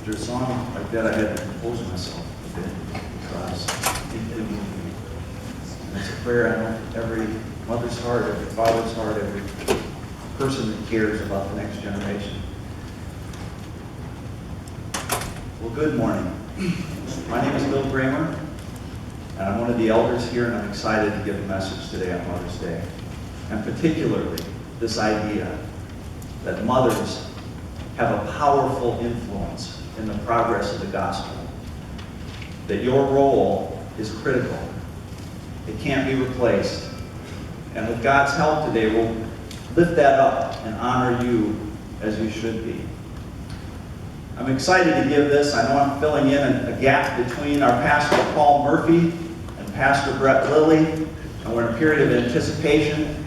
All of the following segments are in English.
After a song like that, I had to compose myself a bit because it did move me. And it's a prayer I know every mother's heart, every father's heart, every person that cares about the next generation. Well, good morning. My name is Bill Kramer, and I'm one of the elders here, and I'm excited to give a message today on Mother's Day. And particularly this idea that mothers have a powerful influence in the progress of the gospel. That your role is critical. It can't be replaced. And with God's help today, we'll lift that up and honor you as you should be. I'm excited to give this. I know I'm filling in a gap between our Pastor Paul Murphy and Pastor Brett Lilly, and we're in a period of anticipation.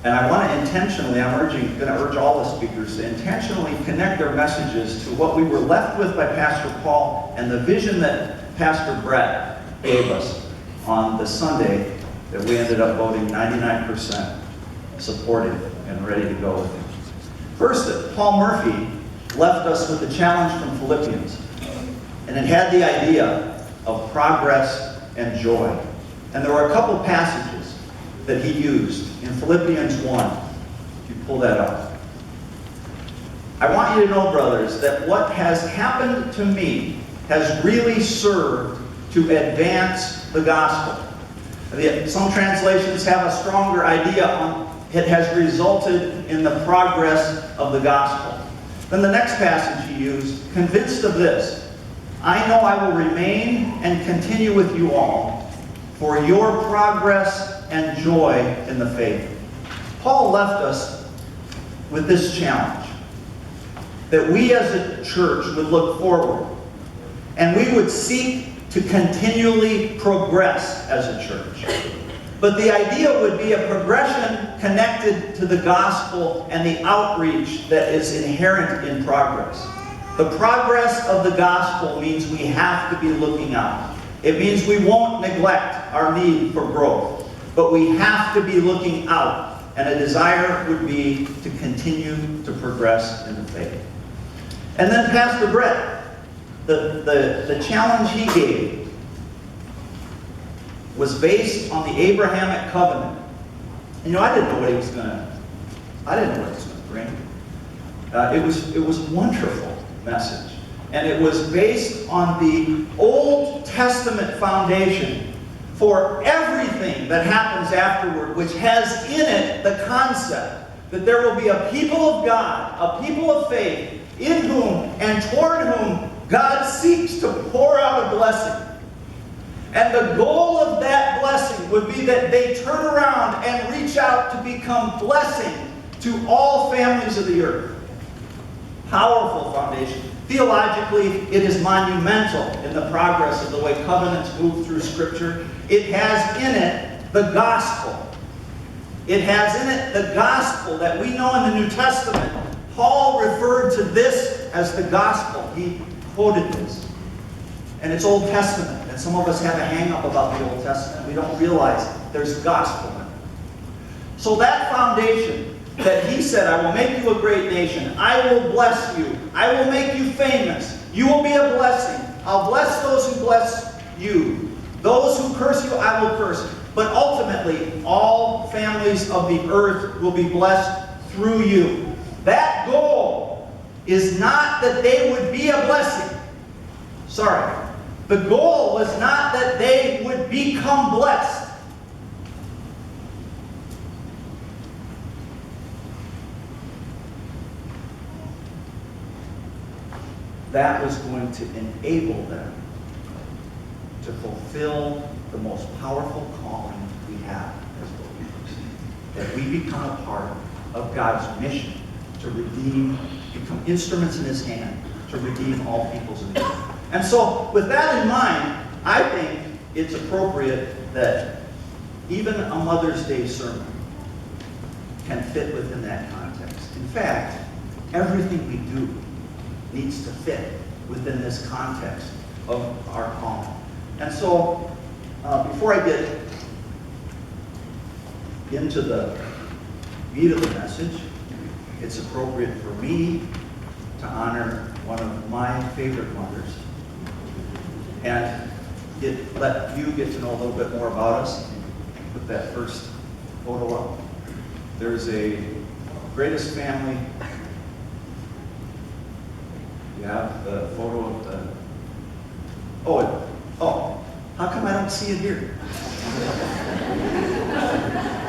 And I want to intentionally, I'm going to urge all the speakers to intentionally connect their messages to what we were left with by Pastor Paul and the vision that Pastor Brett gave us on the Sunday that we ended up voting 99% supported and ready to go with him. First, Paul Murphy left us with a challenge from Philippians, and it had the idea of progress and joy. And there were a couple passages that he used in Philippians 1. If you pull that up. I want you to know, brothers, that what has happened to me has really served to advance the gospel. Some translations have a stronger idea on it has resulted in the progress of the gospel. Then the next passage he used, convinced of this, I know I will remain and continue with you all for your progress and joy in the faith. Paul left us with this challenge, that we as a church would look forward and we would seek to continually progress as a church. But the idea would be a progression connected to the gospel and the outreach that is inherent in progress. The progress of the gospel means we have to be looking out. It means we won't neglect our need for growth. But we have to be looking out, and a desire would be to continue to progress in the faith. And then Pastor Brett, the challenge he gave was based on the Abrahamic covenant. And I didn't know what he was going to bring. It was a wonderful message. And it was based on the Old Testament foundation for everything that happens afterward, which has in it the concept that there will be a people of God, a people of faith, in whom and toward whom God seeks to pour out a blessing. And the goal of that blessing would be that they turn around and reach out to become blessing to all families of the earth. Powerful foundation. Theologically, it is monumental in the progress of the way covenants move through Scripture. It has in it the gospel. It has in it the gospel that we know in the New Testament. Paul referred to this as the gospel. He quoted this. And it's Old Testament. And some of us have a hang-up about the Old Testament. We don't realize there's gospel in it. So that foundation that he said, I will make you a great nation. I will bless you. I will make you famous. You will be a blessing. I'll bless those who bless you. Those who curse you, I will curse. But ultimately, all families of the earth will be blessed through you. That goal is not that they would be a blessing. Sorry. The goal was not that they would become blessed. That was going to enable them to fulfill the most powerful calling we have as believers. That we become a part of God's mission to redeem, become instruments in His hand to redeem all peoples of the earth. And so, with that in mind, I think it's appropriate that even a Mother's Day sermon can fit within that context. In fact, everything we do needs to fit within this context of our calling. And so, before I get into the meat of the message, it's appropriate for me to honor one of my favorite mothers and let you get to know a little bit more about us. Put that first photo up. There's a greatest family. You have the photo of the, oh, how come I don't see it here?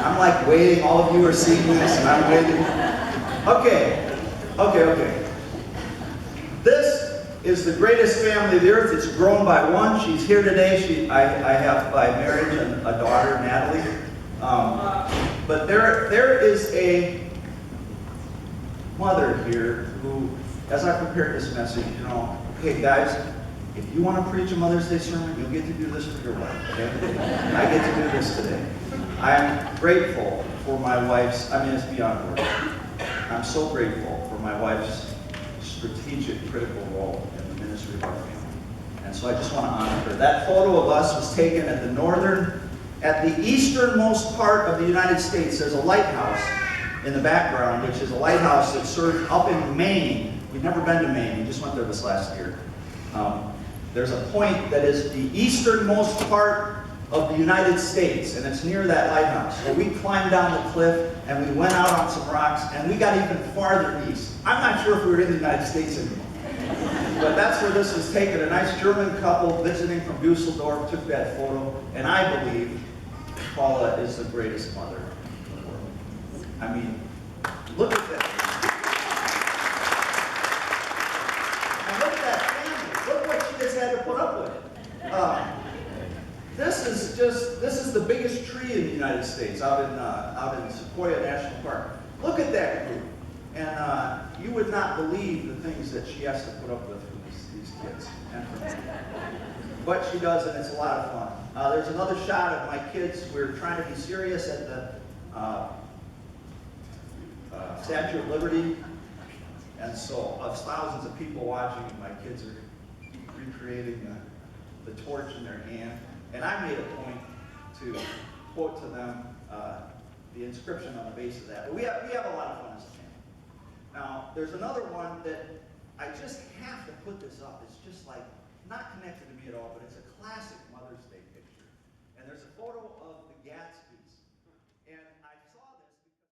I'm like waiting, all of you are seeing this and I'm waiting. Okay. This is the greatest family of the earth. It's grown by one. She's here today. I have by marriage a daughter, Natalie. But there is a mother here who, as I prepared this message, hey guys, if you want to preach a Mother's Day sermon, you'll get to do this for your wife, okay? I get to do this today. I'm grateful for my wife's, it's beyond words. I'm so grateful for my wife's strategic, critical role in the ministry of our family. And so I just want to honor her. That photo of us was taken at the easternmost part of the United States. There's a lighthouse in the background, which is a lighthouse that served up in Maine. We've never been to Maine. We just went there this last year. There's a point that is the easternmost part of the United States, and it's near that lighthouse. So we climbed down the cliff, and we went out on some rocks, and we got even farther east. I'm not sure if we were in the United States anymore. But that's where this was taken. A nice German couple visiting from Dusseldorf took that photo, and I believe Paula is the greatest mother in the world. Look at that. And look at that family. Look what she just had to put up with. This is the biggest tree in the United States, out in Sequoia National Park. Look at that group. And you would not believe the things that she has to put up with for these kids and for me. But she does, and it's a lot of fun. There's another shot of my kids. We're trying to be serious at the Statue of Liberty. And so thousands of people watching, and my kids are recreating the torch in their hand. And I made a point to quote to them the inscription on the base of that. But we have a lot of fun as a family. Now, there's another one that I just have to put this up. It's just like, not connected to me at all, but it's a classic Mother's Day picture. And there's a photo of the Gats